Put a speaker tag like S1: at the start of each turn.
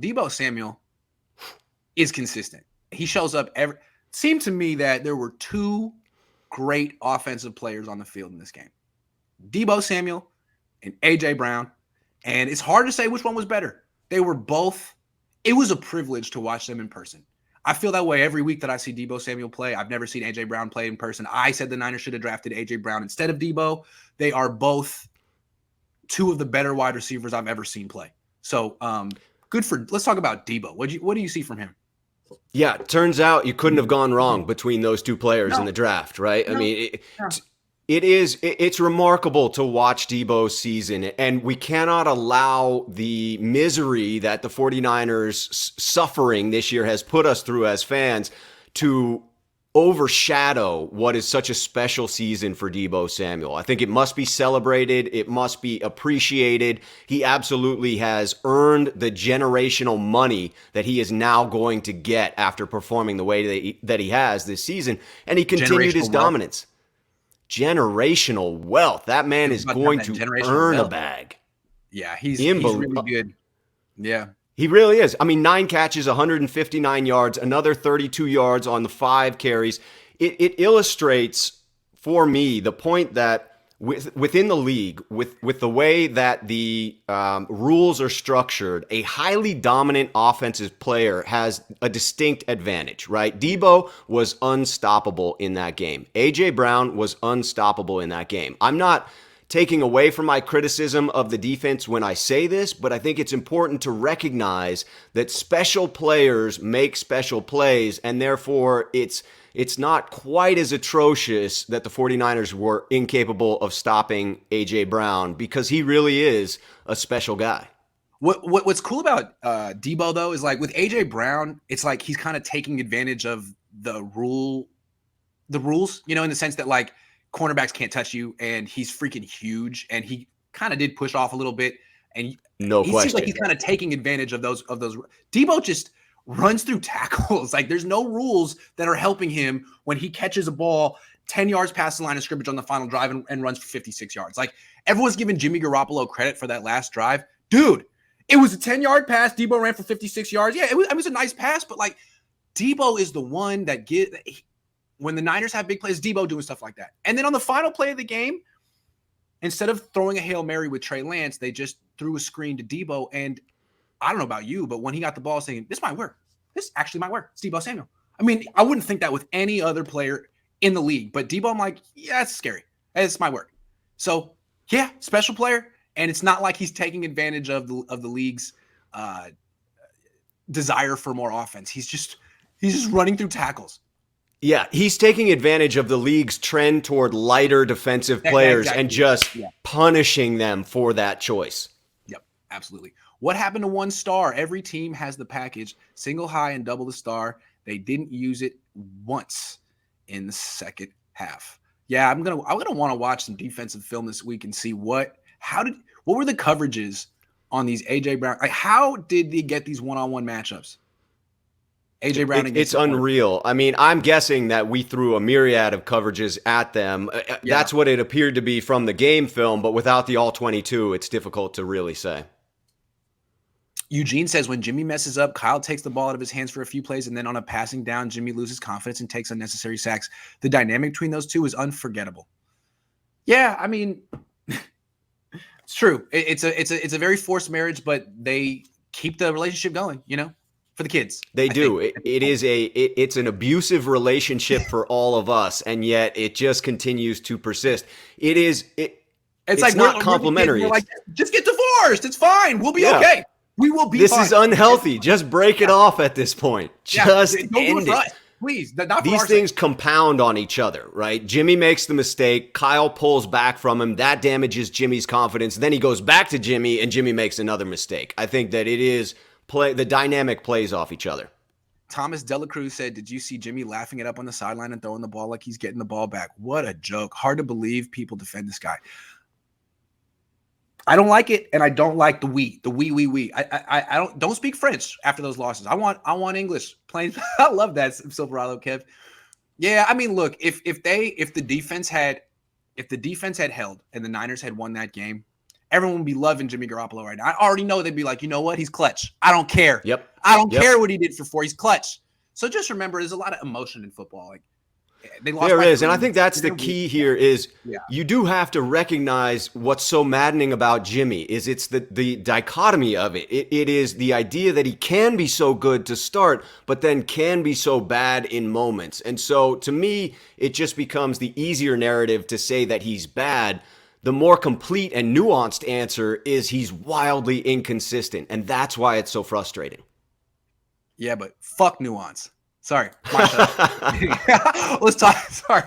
S1: Deebo Samuel is consistent. He shows up every. Seemed to me that there were two great offensive players on the field in this game: Deebo Samuel and AJ Brown. And it's hard to say which one was better. They were both. It was a privilege to watch them in person. I feel that way every week that I see Deebo Samuel play. I've never seen AJ Brown play in person. I said the Niners should have drafted AJ Brown instead of Deebo. They are both two of the better wide receivers I've ever seen play. So good for. Let's talk about Deebo. What do you see from him?
S2: Yeah, turns out you couldn't have gone wrong between those two players in the draft, right? I mean, it's remarkable to watch Deebo's season, and we cannot allow the misery that the 49ers suffering this year has put us through as fans to overshadow what is such a special season for Deebo Samuel. I think it must be celebrated. It must be appreciated. He absolutely has earned the generational money that he is now going to get after performing the way that he has this season. And he continued his dominance. Generational wealth. That man is going to earn a bag.
S1: Yeah, he's really good. Yeah.
S2: He really is. I mean, 9 catches, 159 yards, another 32 yards on the 5 carries. It illustrates for me the point that within the league, with the way that the rules are structured, a highly dominant offensive player has a distinct advantage, right? Deebo was unstoppable in that game. A.J. Brown was unstoppable in that game. I'm not taking away from my criticism of the defense when I say this, but I think it's important to recognize that special players make special plays, and therefore it's not quite as atrocious that the 49ers were incapable of stopping A.J. Brown, because he really is a special guy.
S1: What's cool about Deebo, though, is like with A.J. Brown, it's like he's kind of taking advantage of the rules, in the sense that like cornerbacks can't touch you, and he's freaking huge, and he kind of did push off a little bit, and he seems like he's kind of taking advantage of those. Deebo just runs through tackles. Like there's no rules that are helping him when he catches a ball 10 yards past the line of scrimmage on the final drive and runs for 56 yards. Like everyone's giving Jimmy Garoppolo credit for that last drive. Dude, it was a 10-yard pass. Deebo ran for 56 yards. Yeah, it was a nice pass, but like Deebo is the one that when the Niners have big plays, Deebo doing stuff like that. And then on the final play of the game, instead of throwing a Hail Mary with Trey Lance, they just threw a screen to Deebo. And I don't know about you, but when he got the ball saying, this might work. This actually might work. It's Deebo Samuel. I mean, I wouldn't think that with any other player in the league. But Deebo, I'm like, yeah, it's scary. This might work. So, yeah, special player. And it's not like he's taking advantage of the league's desire for more offense. He's just running through tackles.
S2: Yeah, he's taking advantage of the league's trend toward lighter defensive players and just punishing them for that choice.
S1: Yep, absolutely. What happened to one star? Every team has the package, single high and double the star. They didn't use it once in the second half. Yeah, I'm gonna want to watch some defensive film this week and see what were the coverages on these AJ Brown? Like, how did they get these one-on-one matchups? AJ Brown.
S2: It's unreal. I mean, I'm guessing that we threw a myriad of coverages at them. Yeah. That's what it appeared to be from the game film, but without the all 22, it's difficult to really say.
S1: Eugene says when Jimmy messes up, Kyle takes the ball out of his hands for a few plays, and then on a passing down, Jimmy loses confidence and takes unnecessary sacks. The dynamic between those two is unforgettable. Yeah, I mean, it's true. It's a very forced marriage, but they keep the relationship going, for the kids.
S2: They do. It's an abusive relationship for all of us, and yet it just continues to persist. It's like not complimentary.
S1: We're like, just get divorced. It's fine. We'll be okay. We will be fine.
S2: This is unhealthy. Just break it off at this point. Just end it.
S1: Please.
S2: These things compound on each other, right? Jimmy makes the mistake. Kyle pulls back from him. That damages Jimmy's confidence. Then he goes back to Jimmy, and Jimmy makes another mistake. I think that it is the dynamic plays off each other.
S1: Thomas Delacruz said, did you see Jimmy laughing it up on the sideline and throwing the ball like he's getting the ball back? What a joke. Hard to believe people defend this guy. I don't like it, and I don't like the we. I don't speak French after those losses. I want English. Plain. I love that, Silverado Kev. Yeah, I mean, look, if the defense had held and the Niners had won that game, everyone would be loving Jimmy Garoppolo right now. I already know they'd be like, you know what? He's clutch. I don't care.
S2: Yep.
S1: I don't care what he did for 4. He's clutch. So just remember, there's a lot of emotion in football. Like they lost.
S2: There is,
S1: 3.
S2: and I think that's the key here is
S1: yeah.
S2: you do have to recognize what's so maddening about Jimmy is it's the dichotomy of it. It is the idea that he can be so good to start, but then can be so bad in moments. And so to me, it just becomes the easier narrative to say that he's bad. The more complete and nuanced answer is he's wildly inconsistent, and that's why it's so frustrating.
S1: Yeah, but fuck nuance. Sorry. Let's talk. Sorry.